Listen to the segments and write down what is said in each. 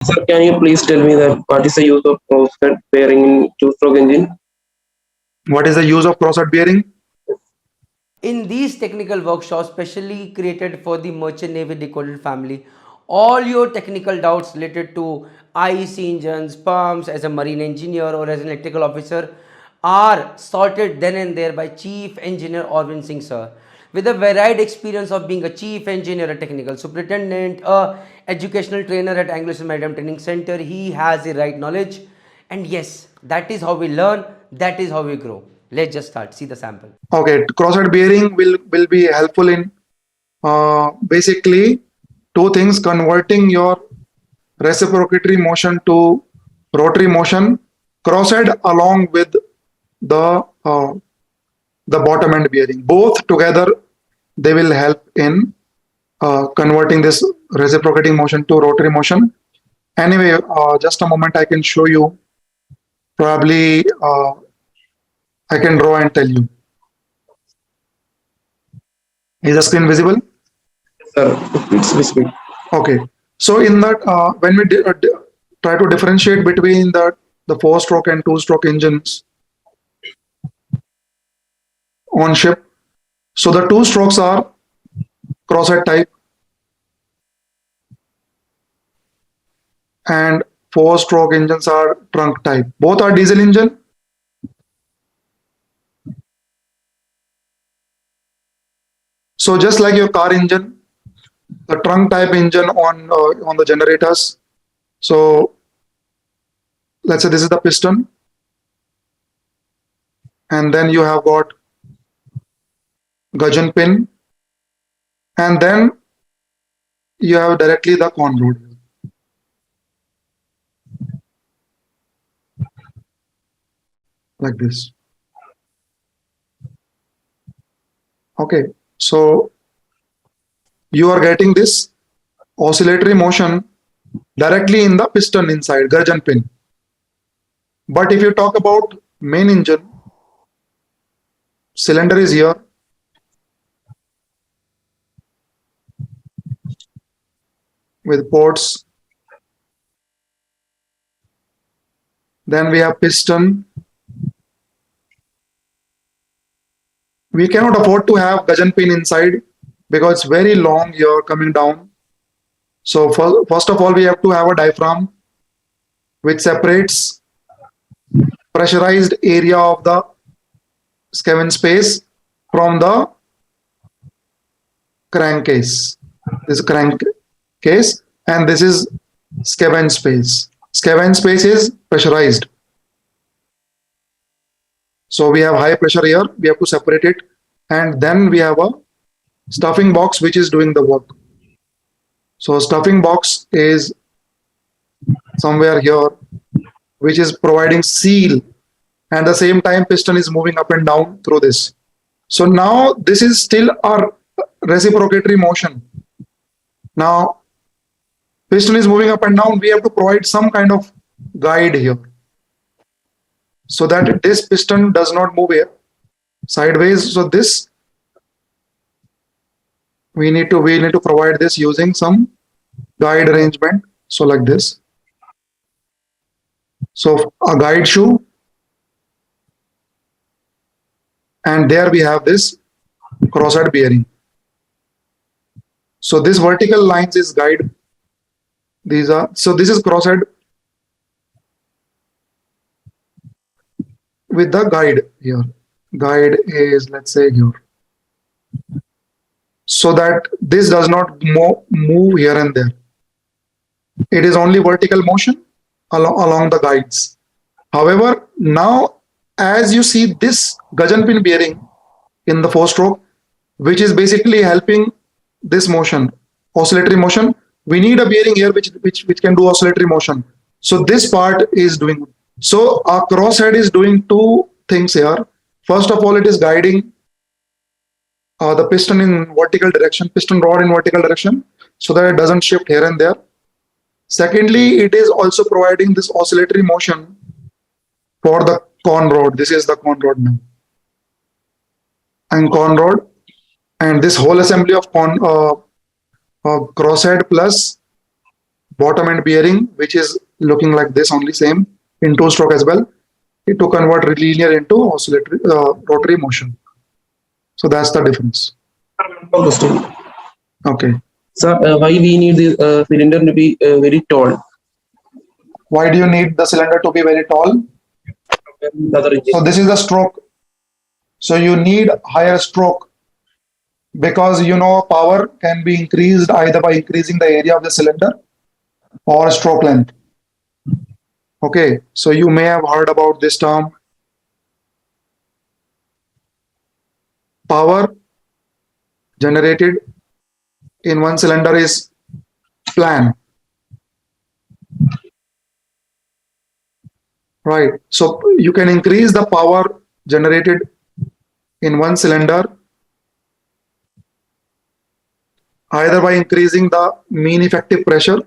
Sir, can you please tell me that what is the use of crosshead bearing in two-stroke engine? What is the use of crosshead bearing? In these technical workshops specially created for the Merchant Navy Decoded family, all your technical doubts related to IC engines, pumps as a marine engineer or as an electrical officer are sorted then and there by Chief Engineer Arvind Singh sir. With a varied experience of being a chief engineer, a technical superintendent, a educational trainer at Anglo Maritime Training Center, he has the right knowledge. And yes, that is how we learn, that is how we grow. Let's just start. See the sample. Okay, crosshead bearing will be helpful in basically two things: converting your reciprocatory motion to rotary motion, crosshead along with the uh, the bottom end bearing. Both together, they will help in converting this reciprocating motion to rotary motion. Anyway, just a moment, I can show you. Probably I can draw and tell you. Is the screen visible? Sir, it's visible. Okay. So in that, when we try to differentiate between the four-stroke and two-stroke engines on ship, so the two strokes are crosshead type and four-stroke engines are trunk type. Both are diesel engine. So just like your car engine, the trunk type engine on the generators. So let's say this is the piston, and then you have got gudgeon pin, and then you have directly the con rod like this. Okay, so you are getting this oscillatory motion directly in the piston inside gudgeon pin. But if you talk about main engine, cylinder is here, with ports. Then we have piston. We cannot afford to have gudgeon pin inside because it's very long here coming down. So first of all, we have to have a diaphragm which separates pressurized area of the scaven space from the crankcase. This is crankcase, and this is scaven space. Scaven space is pressurized. So we have high pressure here, we have to separate it, and then we have a stuffing box which is doing the work. So stuffing box is somewhere here, which is providing seal, and at the same time piston is moving up and down through this. So now this is still our reciprocatory motion. Now piston is moving up and down, we have to provide some kind of guide here so that this piston does not move here sideways. So this we need to provide this using some guide arrangement. So like this. So a guide shoe, and there we have this crosshead bearing. So this vertical lines is guide. These are, so this is crosshead with the guide here. Guide is, let's say, here. So that this does not move here and there. It is only vertical motion along the guides. However, now as you see this gudgeon pin bearing in the four-stroke, which is basically helping this motion, oscillatory motion, we need a bearing here which can do oscillatory motion. So this part is doing. So our crosshead is doing two things here. First of all, it is guiding the piston in vertical direction, piston rod in vertical direction, so that it doesn't shift here and there. Secondly, it is also providing this oscillatory motion for the con rod. This is the con rod now. And con rod, and this whole assembly of crosshead plus bottom end bearing, which is looking like this only, same in two stroke as well, to convert linear into oscillatory rotary motion. So that's the difference. Question. Okay. Sir, why we need the cylinder to be very tall? Why do you need the cylinder to be very tall? Other engine. So this is the stroke. So you need higher stroke because power can be increased either by increasing the area of the cylinder or stroke length. Okay, so you may have heard about this term. Power generated in one cylinder is plan. Right, so you can increase the power generated in one cylinder either by increasing the mean effective pressure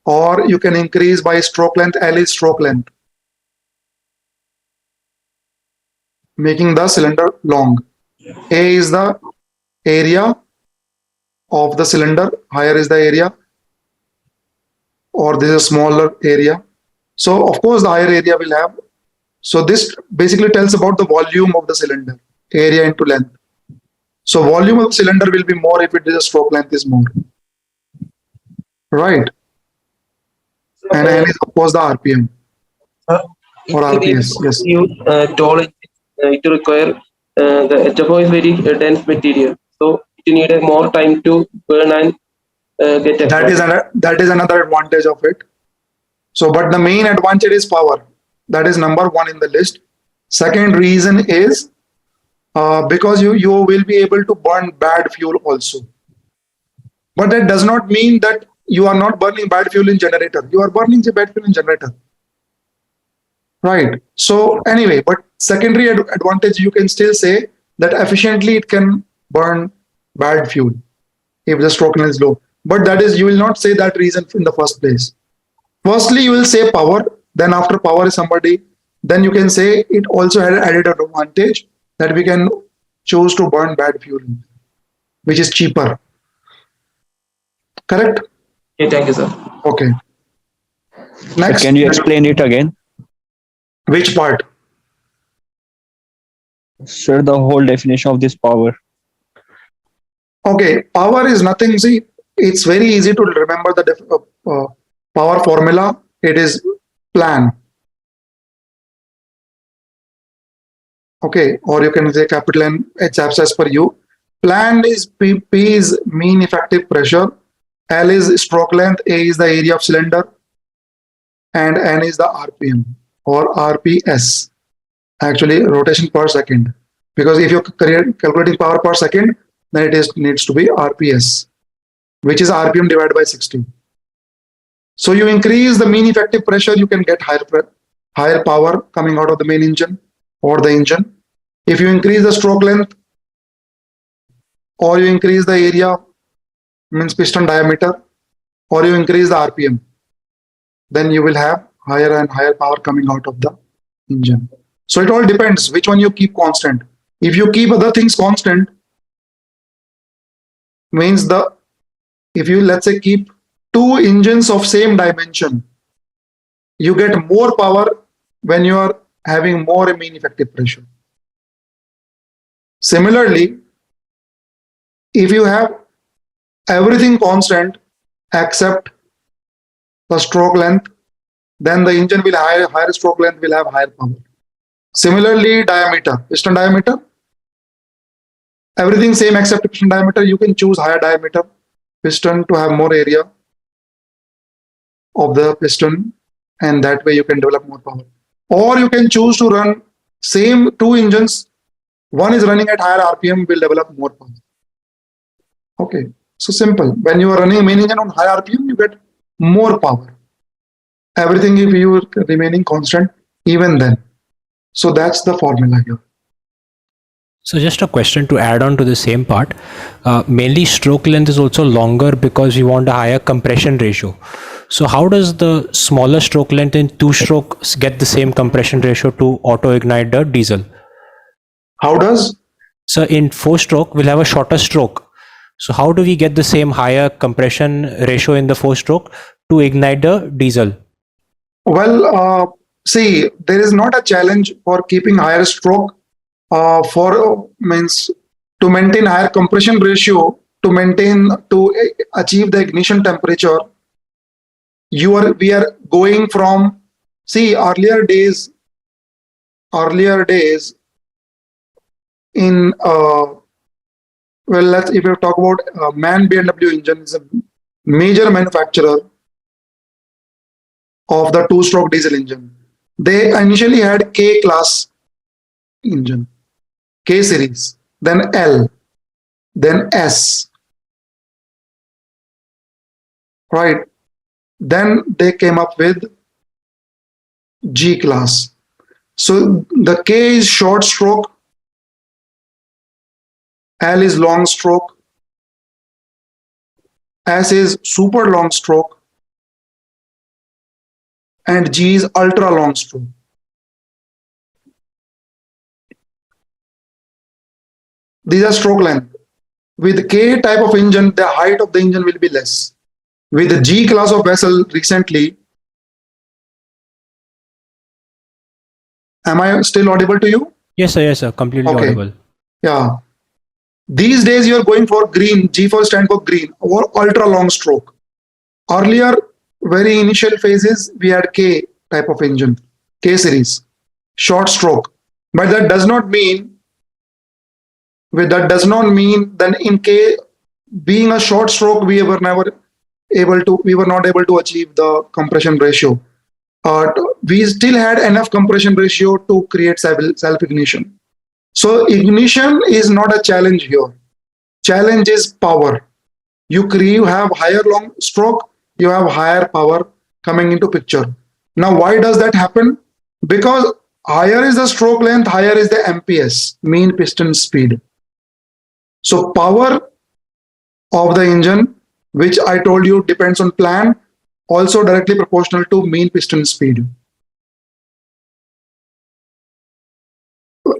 or you can increase by stroke length. L is stroke length, making the cylinder long. A is the area of the cylinder, higher is the area, or this is a smaller area. So of course the higher area will have. So this basically tells about the volume of the cylinder, area into length. So volume of the cylinder will be more if it is a stroke length is more. Right. And N is of course the RPM or RPS. Yes. Use tall engine, it require the HFO is very dense material, so it need a more time to burn and get That is another advantage of it. So, but the main advantage is power. That is number one in the list. Second reason is because you will be able to burn bad fuel also. But that does not mean that you are not burning bad fuel in generator. You are burning the bad fuel in generator. Right. So anyway, but secondary advantage, you can still say that efficiently it can burn bad fuel if the stroke length is low. But that is, you will not say that reason in the first place. Firstly, you will say power. Then after power is somebody, then you can say it also had added advantage that we can choose to burn bad fuel, which is cheaper. Correct? Okay, thank you, sir. Okay. Next. Can you explain it again? Which part? Sir, the whole definition of this power. Okay, power is nothing. See, it's very easy to remember the power formula. It is plan. Okay, or you can say capital N, it's as per you. Plan is P is mean effective pressure, L is stroke length, A is the area of cylinder, and N is the RPM or RPS. Actually, rotation per second. Because if you're calculating power per second, then needs to be RPS, which is RPM divided by 60. So you increase the mean effective pressure, you can get higher power coming out of the main engine or the engine. If you increase the stroke length or you increase the area, means piston diameter, or you increase the RPM, then you will have higher and higher power coming out of the engine. So it all depends which one you keep constant. If you keep other things constant, means if you let's say keep two engines of same dimension, you get more power when you are having more mean effective pressure. Similarly, if you have everything constant except the stroke length, then the engine will have higher stroke length, will have higher power. Similarly, diameter, piston diameter, everything same except piston diameter, you can choose higher diameter piston to have more area of the piston, and that way you can develop more power. Or you can choose to run same two engines, one is running at higher RPM, will develop more power. Okay, so simple. When you are running a main engine on high RPM, you get more power. Everything if you are remaining constant, even then. So that's the formula here. So just a question to add on to the same part. Mainly stroke length is also longer because you want a higher compression ratio. So how does the smaller stroke length in two strokes get the same compression ratio to auto ignite the diesel? How does? So in 4-stroke, we'll have a shorter stroke. So how do we get the same higher compression ratio in the 4-stroke to ignite the diesel? Well, see, there is not a challenge for keeping higher stroke for means to maintain higher compression ratio to achieve the ignition temperature. We are going from, see, earlier days in well, if you talk about MAN BMW engine is a major manufacturer of the two-stroke diesel engine. They initially had K class engine, K series, then L, then S, right? Then they came up with G class. So the K is short stroke, L is long stroke, S is super long stroke, and G is ultra long stroke. These are stroke length. With K type of engine, the height of the engine will be less. With the G class of vessel recently, am I still audible to you? Yes, sir, completely Okay. audible. Yeah. These days you are going for green, G for stand for green or ultra long stroke. Earlier, very initial phases, we had K type of engine, K series, short stroke. But that does not mean then in K being a short stroke, we were not able to achieve the compression ratio. We still had enough compression ratio to create self ignition. So ignition is not a challenge here. Challenge is power. You have higher long stroke, you have higher power coming into picture. Now, why does that happen? Because higher is the stroke length, higher is the MPS, mean piston speed. So power of the engine, which I told you depends on plan, also directly proportional to mean piston speed.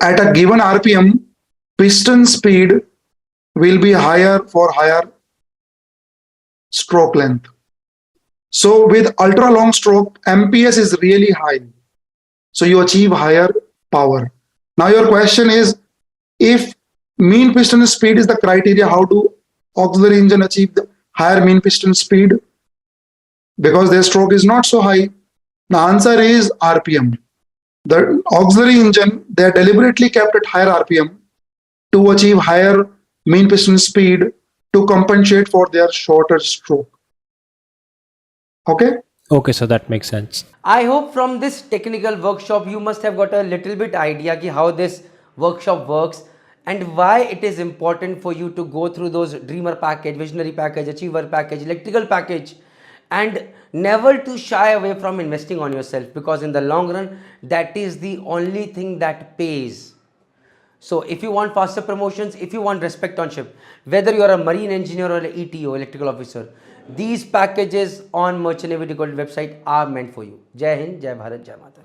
At a given RPM, piston speed will be higher for higher stroke length. So with ultra long stroke, MPS is really high. So you achieve higher power. Now your question is, if mean piston speed is the criteria, how do auxiliary engine achieve the higher mean piston speed? Because their stroke is not so high. The answer is RPM. The auxiliary engine, they are deliberately kept at higher RPM to achieve higher mean piston speed to compensate for their shorter stroke. Okay? Okay, so that makes sense. I hope from this technical workshop you must have got a little bit idea ki how this workshop works and why it is important for you to go through those dreamer package, visionary package, achiever package, electrical package, and never to shy away from investing on yourself, because in the long run that is the only thing that pays. So if you want faster promotions, if you want respect on ship, whether you are a marine engineer or an ETO, electrical officer, these packages on Merchant Navy Decoded website are meant for you. Jai Hind, Jai Bharat, Jai Mata.